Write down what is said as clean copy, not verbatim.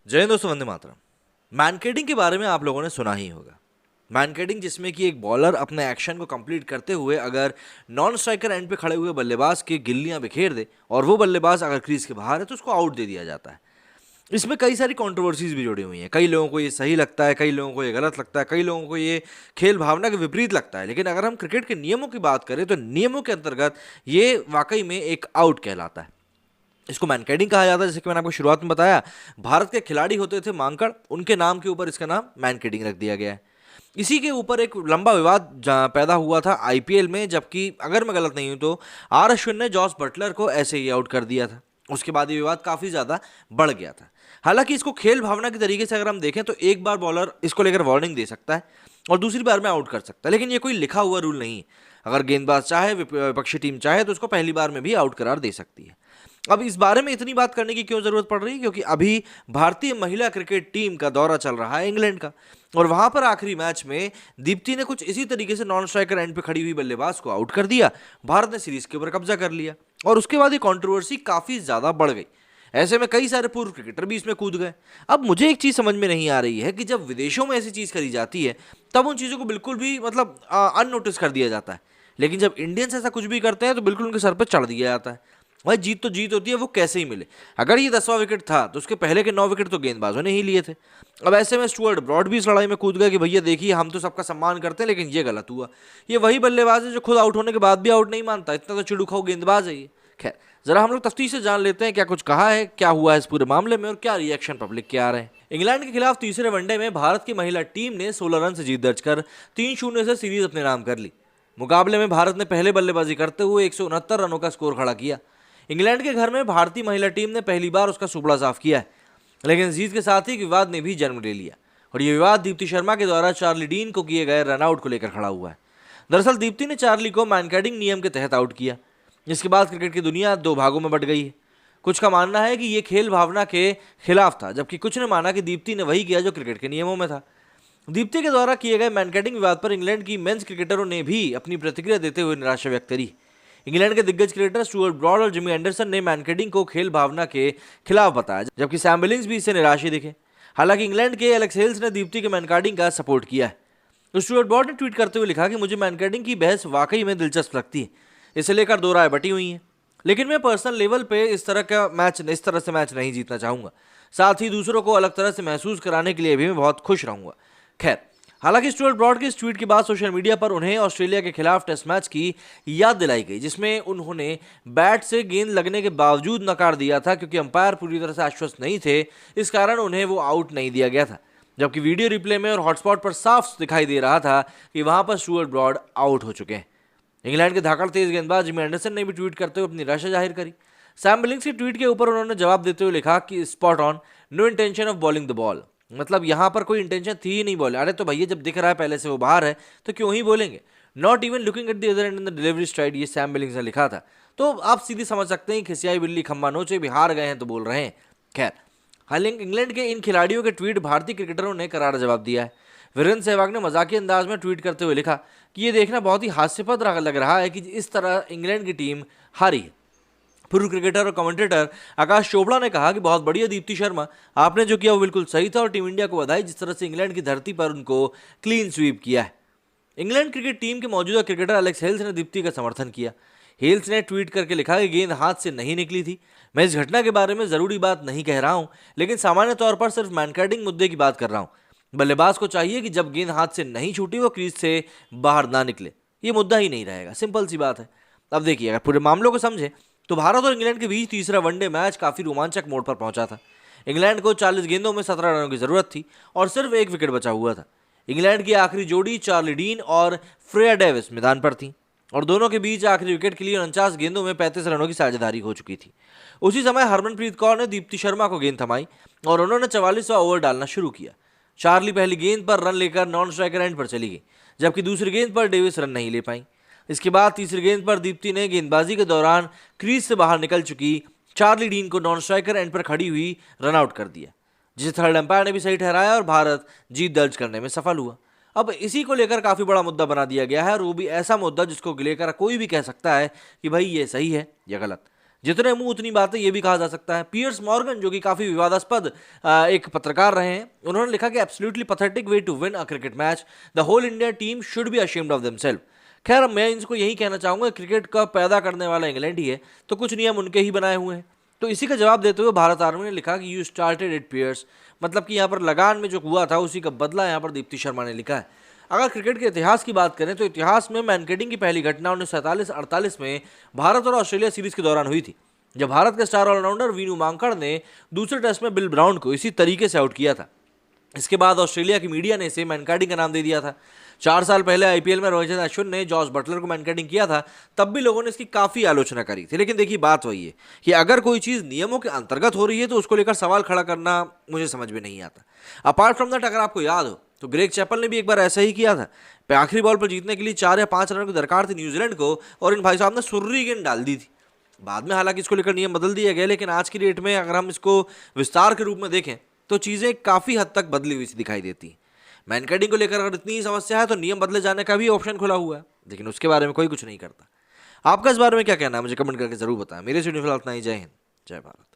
जय हिंद दोस्तों, वंदे मातरम। मैनकेडिंग के बारे में आप लोगों ने सुना ही होगा। मैनकेडिंग जिसमें कि एक बॉलर अपने एक्शन को कंप्लीट करते हुए अगर नॉन स्ट्राइकर एंड पे खड़े हुए बल्लेबाज की गिल्लियां बिखेर दे और वो बल्लेबाज अगर क्रीज के बाहर है तो उसको आउट दे दिया जाता है। इसमें कई सारी कंट्रोवर्सीज भी जुड़ी हुई हैं। कई लोगों को ये सही लगता है, कई लोगों को ये गलत लगता है, कई लोगों को ये खेल भावना के विपरीत लगता है। लेकिन अगर हम क्रिकेट के नियमों की बात करें तो नियमों के अंतर्गत ये वाकई में एक आउट कहलाता है। इसको मैनकेडिंग कहा जाता है। जैसे कि मैंने आपको शुरुआत में बताया, भारत के खिलाड़ी होते थे मांकड़, उनके नाम के ऊपर इसका नाम मैनकेडिंग रख दिया गया है। इसी के ऊपर एक लंबा विवाद पैदा हुआ था आईपीएल में, जबकि अगर मैं गलत नहीं हूं तो आर अश्विन ने जॉस बटलर को ऐसे ही आउट कर दिया था। उसके बाद ये विवाद काफी ज्यादा बढ़ गया था। हालांकि इसको खेल भावना के तरीके से अगर हम देखें तो एक बार बॉलर इसको लेकर वार्निंग दे सकता है और दूसरी बार में आउट कर सकता है, लेकिन ये कोई लिखा हुआ रूल नहीं है। अगर गेंदबाज चाहे, विपक्षी टीम चाहे तो उसको पहली बार में भी आउट करार दे सकती है। अब इस बारे में इतनी बात करने की क्यों जरूरत पड़ रही है? क्योंकि अभी भारतीय महिला क्रिकेट टीम का दौरा चल रहा है इंग्लैंड का, और वहां पर आखिरी मैच में दीप्ति ने कुछ इसी तरीके से नॉन स्ट्राइकर एंड पे खड़ी हुई बल्लेबाज को आउट कर दिया। भारत ने सीरीज के ऊपर कब्जा कर लिया और उसके बाद ये कंट्रोवर्सी काफी ज्यादा बढ़ गई। ऐसे में कई सारे पूर्व क्रिकेटर भी इसमें कूद गए। अब मुझे एक चीज समझ में नहीं आ रही है कि जब विदेशों में ऐसी चीज करी जाती है तब उन चीजों को बिल्कुल भी मतलब अननोटिस कर दिया जाता है, लेकिन जब इंडियंस ऐसा कुछ भी करते हैं तो बिल्कुल उनके सर पर चढ़ दिया जाता है। भाई जीत तो जीत होती है, वो कैसे ही मिले। अगर ये 10वां विकेट था तो उसके पहले के 9 विकेट तो गेंदबाजों ने ही लिए थे। अब ऐसे में स्टुअर्ट ब्रॉड भी इस लड़ाई में कूद गए कि भैया देखिए, हम तो सबका सम्मान करते हैं लेकिन ये गलत हुआ। ये वही बल्लेबाज है जो खुद आउट होने के बाद भी आउट नहीं मानता, इतना तो चिड़ुखाऊ गेंदबाज है ये। खैर, जरा हम लोग तफ्तीश से जान लेते हैं क्या कुछ कहा है, क्या हुआ है इस पूरे मामले में और क्या रिएक्शन पब्लिक के आ रहे हैं। इंग्लैंड के खिलाफ तीसरे वनडे में भारत की महिला टीम ने 16 रन से जीत दर्ज कर 3-0 से सीरीज अपने नाम कर ली। मुकाबले में भारत ने पहले बल्लेबाजी करते हुए 169 रनों का स्कोर खड़ा किया। इंग्लैंड के घर में भारतीय महिला टीम ने पहली बार उसका सुबड़ा साफ किया है, लेकिन जीत के साथ ही विवाद ने भी जन्म ले लिया और ये विवाद दीप्ति शर्मा के द्वारा चार्ली डीन को किए गए रनआउट को लेकर खड़ा हुआ है। दरअसल दीप्ति ने चार्ली को मैनकेडिंग नियम के तहत आउट किया, जिसके बाद क्रिकेट की दुनिया दो भागों में बंट गई है। कुछ का मानना है कि ये खेल भावना के खिलाफ था, जबकि कुछ ने माना कि दीप्ति ने वही किया जो क्रिकेट के नियमों में था। दीप्ति के द्वारा किए गए मैनकेडिंग विवाद पर इंग्लैंड की मेंस क्रिकेटरों ने भी अपनी प्रतिक्रिया देते हुए निराशा व्यक्त करी। इंग्लैंड के दिग्गज क्रिकेटर स्टुअर्ट ब्रॉड और जिमी एंडरसन ने मैनकेडिंग को खेल भावना के खिलाफ बताया, जबकि सैम बिलिंग्स भी इससे निराश ही दिखे। हालांकि इंग्लैंड के एलेक्स हेल्स ने दीप्ति के मैनकेडिंग का सपोर्ट किया है। तो स्टुअर्ट ब्रॉड ने ट्वीट करते हुए लिखा कि मुझे मैनकेडिंग की बहस वाकई में दिलचस्प लगती है, इसे लेकर दो राय बटी हुई हैं, लेकिन मैं पर्सनल लेवल पे इस तरह से मैच नहीं जीतना चाहूंगा। साथ ही दूसरों को अलग तरह से महसूस कराने के लिए भी मैं बहुत खुश रहूंगा। खैर, हालांकि स्टुअर्ट ब्रॉड के इस ट्वीट के बाद सोशल मीडिया पर उन्हें ऑस्ट्रेलिया के खिलाफ टेस्ट मैच की याद दिलाई गई, जिसमें उन्होंने बैट से गेंद लगने के बावजूद नकार दिया था क्योंकि अंपायर पूरी तरह से आश्वस्त नहीं थे। इस कारण उन्हें वो आउट नहीं दिया गया था, जबकि वीडियो रिप्ले में और हॉटस्पॉट पर साफ दिखाई दे रहा था कि वहां पर स्टुअर्ट ब्रॉड आउट हो चुके हैं। इंग्लैंड के धाकड़ तेज गेंदबाज जिमी एंडरसन ने भी ट्वीट करते हुए अपनी निराशा जाहिर करी। सैम बिलिंग्स के ट्वीट के ऊपर उन्होंने जवाब देते हुए लिखा कि spot on, no intention of bowling the ball. मतलब यहाँ पर कोई इंटेंशन थी ही नहीं बोले। अरे तो भैया जब दिख रहा है पहले से वो बाहर है तो क्यों ही बोलेंगे। Not even looking at the other and in the delivery STRIDE, ये सैम बिलिंग्स ने लिखा था। तो आप सीधी समझ सकते हैं खिसियाई बिल्ली खम्बा नोचे, भी हार गए हैं तो बोल रहे हैं। खैर, हालांकि इंग्लैंड के इन खिलाड़ियों के ट्वीट भारतीय क्रिकेटरों ने करारा जवाब दिया है। वीरेंद्र सहवाग ने मजाकिया अंदाज में ट्वीट करते हुए लिखा कि ये देखना बहुत ही हास्यपद लग रहा है कि इस तरह इंग्लैंड की टीम हारी है। पूर्व क्रिकेटर और कमेंटेटर आकाश चोपड़ा ने कहा कि बहुत बढ़िया दीप्ति शर्मा, आपने जो किया वो बिल्कुल सही था और टीम इंडिया को बधाई जिस तरह से इंग्लैंड की धरती पर उनको क्लीन स्वीप किया है। इंग्लैंड क्रिकेट टीम के मौजूदा क्रिकेटर एलेक्स हेल्स ने दीप्ति का समर्थन किया। हेल्स ने ट्वीट करके लिखा कि गेंद हाथ से नहीं निकली थी। मैं इस घटना के बारे में जरूरी बात नहीं कह रहा हूं, लेकिन सामान्य तौर पर सिर्फ मैनकेडिंग मुद्दे की बात कर रहा हूं। बल्लेबाज को चाहिए कि जब गेंद हाथ से नहीं छूटी वो क्रीज से बाहर ना निकले, ये मुद्दा ही नहीं रहेगा। सिंपल सी बात है। अब देखिए, अगर पूरे मामलों को समझे तो भारत और इंग्लैंड के बीच तीसरा वनडे मैच काफी रोमांचक मोड़ पर पहुंचा था। इंग्लैंड को 40 गेंदों में 17 रनों की जरूरत थी और सिर्फ एक विकेट बचा हुआ था। इंग्लैंड की आखिरी जोड़ी चार्ली डीन और फ्रेया डेविस मैदान पर थी और दोनों के बीच आखिरी विकेट के लिए 49 गेंदों में 35 रनों की साझेदारी हो चुकी थी। उसी समय हरमनप्रीत कौर ने दीप्ति शर्मा को गेंद थमाई और उन्होंने 44वां ओवर डालना शुरू किया। चार्ली पहली गेंद पर रन लेकर नॉन स्ट्राइकर एंड पर चली गई, जबकि दूसरी गेंद पर डेविस रन नहीं ले पाई। इसके बाद तीसरी गेंद पर दीप्ति ने गेंदबाजी के दौरान क्रीज से बाहर निकल चुकी चार्ली डीन को नॉन स्ट्राइकर एंड पर खड़ी हुई रन आउट कर दिया, जिसे थर्ड अंपायर ने भी सही ठहराया और भारत जीत दर्ज करने में सफल हुआ। अब इसी को लेकर काफी बड़ा मुद्दा बना दिया गया है और वो भी ऐसा मुद्दा जिसको लेकर कोई भी कह सकता है कि भाई ये सही है या गलत। जितने मुंह उतनी बातें, ये भी कहा जा सकता है। पियर्स मॉर्गन, जो कि काफी विवादास्पद एक पत्रकार रहे हैं, उन्होंने लिखा कि absolutely pathetic way to win a cricket match, the whole India team should be ashamed of themselves. खैर, मैं इनको यही कहना चाहूंगा, क्रिकेट का पैदा करने वाला इंग्लैंड ही है, तो कुछ नियम उनके ही बनाए हुए हैं। तो इसी का जवाब देते हुए भारत आर्मी ने लिखा कि यू स्टार्टेड इट पियर्स, मतलब कि यहाँ पर लगान में जो हुआ था उसी का बदला यहाँ पर दीप्ति शर्मा ने लिखा है। अगर क्रिकेट के इतिहास की बात करें तो इतिहास में मैनकेडिंग की पहली घटना 1947-48 में भारत और ऑस्ट्रेलिया सीरीज के दौरान हुई थी, जब भारत के स्टार ऑलराउंडर वीनू मांकड़ ने दूसरे टेस्ट में बिल ब्राउन को इसी तरीके से आउट किया था। इसके बाद ऑस्ट्रेलिया की मीडिया ने इसे मैनकार्डिंग का नाम दे दिया था। 4 साल पहले आईपीएल में रोहित अश्विन ने जॉस बटलर को मैनकार्डिंग किया था, तब भी लोगों ने इसकी काफी आलोचना करी थी। लेकिन देखिए, बात वही है कि अगर कोई चीज नियमों के अंतर्गत हो रही है तो उसको लेकर सवाल खड़ा करना मुझे समझ में नहीं आता। अपार्ट फ्रॉम दैट, अगर आपको याद हो तो ग्रेग चैपल ने भी एक बार ऐसा ही किया था। आखिरी बॉल पर जीतने के लिए 4 या 5 रन की दरकार थी न्यूजीलैंड को, और इन भाई साहब ने सुर्री गेंद डाल दी थी। बाद में हालांकि इसको लेकर नियम बदल दिए गए, लेकिन आज की डेट में अगर हम इसको विस्तार के रूप में देखें तो चीजें काफी हद तक बदली हुई सी दिखाई देती हैं। मैनकार्डिंग को लेकर अगर इतनी ही समस्या है तो नियम बदले जाने का भी ऑप्शन खुला हुआ है, लेकिन उसके बारे में कोई कुछ नहीं करता। आपका इस बारे में क्या कहना है, मुझे कमेंट करके जरूर बताएं। मेरे से फिलहाल इतना ही। जय हिंद, जय भारत।